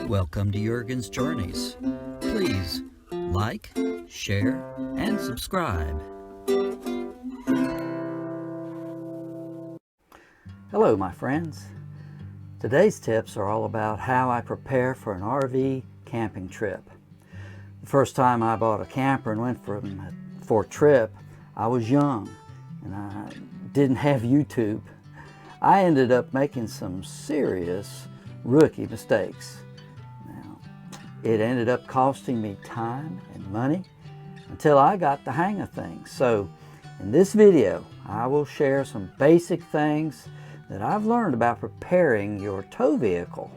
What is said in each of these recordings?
Welcome to Jurgen's Journeys. Please like, share, and subscribe. Hello, my friends. Today's tips are all about how I prepare for an RV camping trip. The first time I bought a camper and went for a trip, I was young and I didn't have YouTube. I ended up making some serious rookie mistakes. Now, it ended up costing me time and money until I got the hang of things. So in this video, I will share some basic things that I've learned about preparing your tow vehicle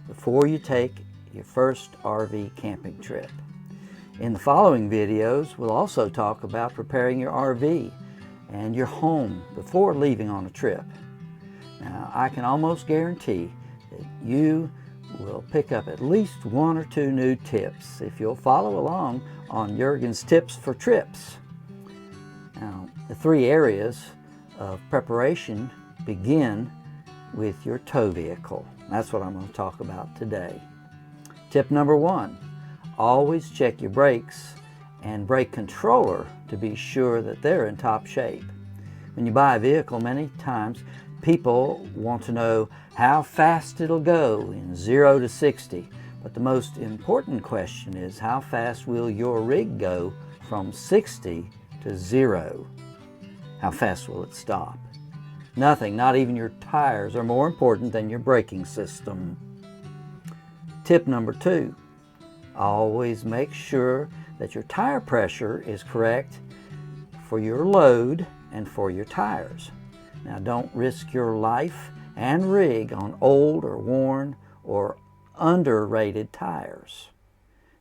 before you take your first RV camping trip. In the following videos, we'll also talk about preparing your RV and your home before leaving on a trip. Now, I can almost guarantee that you will pick up at least one or two new tips if you'll follow along on Jurgen's Tips for Trips. Now, the three areas of preparation begin with your tow vehicle. That's what I'm going to talk about today. Tip number one, always check your brakes and brake controller to be sure that they're in top shape. When you buy a vehicle, many times people want to know how fast it'll go in 0 to 60. But the most important question is, how fast will your rig go from 60 to 0? How fast will it stop? Nothing, not even your tires, are more important than your braking system. Tip number two, always make sure that your tire pressure is correct for your load and for your tires. Now, don't risk your life and rig on old or worn or underrated tires.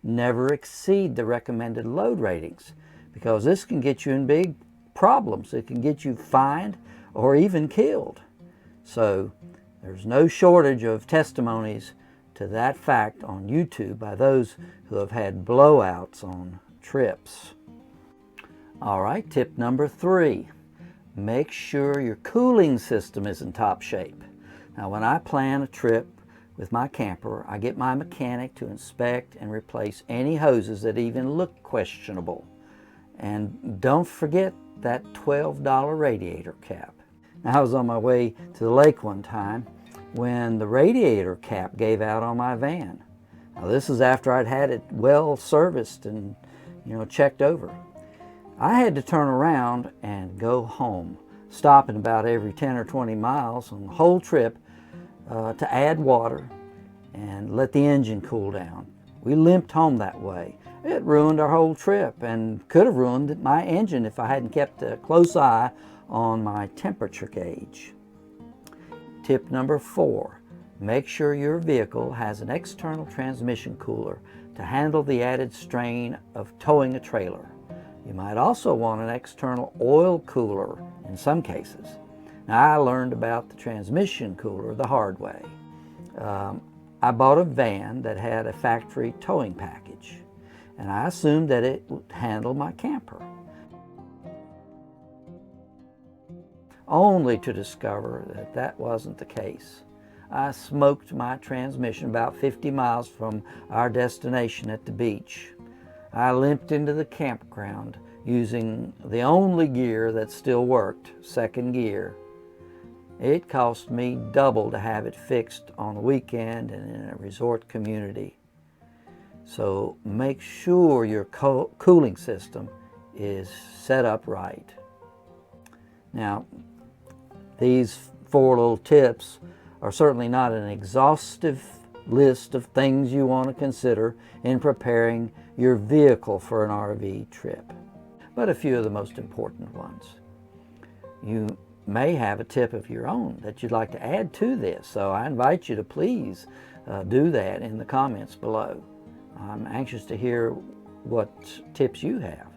Never exceed the recommended load ratings, because this can get you in big problems. It can get you fined or even killed. So there's no shortage of testimonies to that fact on YouTube by those who have had blowouts on trips. All right, tip number three, make sure your cooling system is in top shape. Now, when I plan a trip with my camper, I get my mechanic to inspect and replace any hoses that even look questionable. And don't forget that $12 radiator cap. Now, I was on my way to the lake one time when the radiator cap gave out on my van. Now, this is after I'd had it well serviced and checked over. I had to turn around and go home, stopping about every 10 or 20 miles on the whole trip to add water and let the engine cool down. We limped home that way. It ruined our whole trip and could have ruined my engine if I hadn't kept a close eye on my temperature gauge. Tip number four, make sure your vehicle has an external transmission cooler to handle the added strain of towing a trailer. You might also want an external oil cooler in some cases. Now, I learned about the transmission cooler the hard way. I bought a van that had a factory towing package, and I assumed that it would handle my camper, only to discover that that wasn't the case. I smoked my transmission about 50 miles from our destination at the beach. I limped into the campground using the only gear that still worked, second gear. It cost me double to have it fixed on a weekend and in a resort community. So make sure your cooling system is set up right. Now, these four little tips are certainly not an exhaustive list of things you want to consider in preparing your vehicle for an RV trip, but a few of the most important ones. You may have a tip of your own that you'd like to add to this, so I invite you to please do that in the comments below. I'm anxious to hear what tips you have.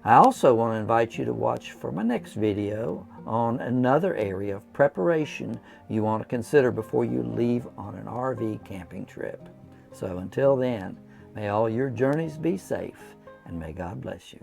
I also want to invite you to watch for my next video on another area of preparation you want to consider before you leave on an RV camping trip. So until then, may all your journeys be safe, and may God bless you.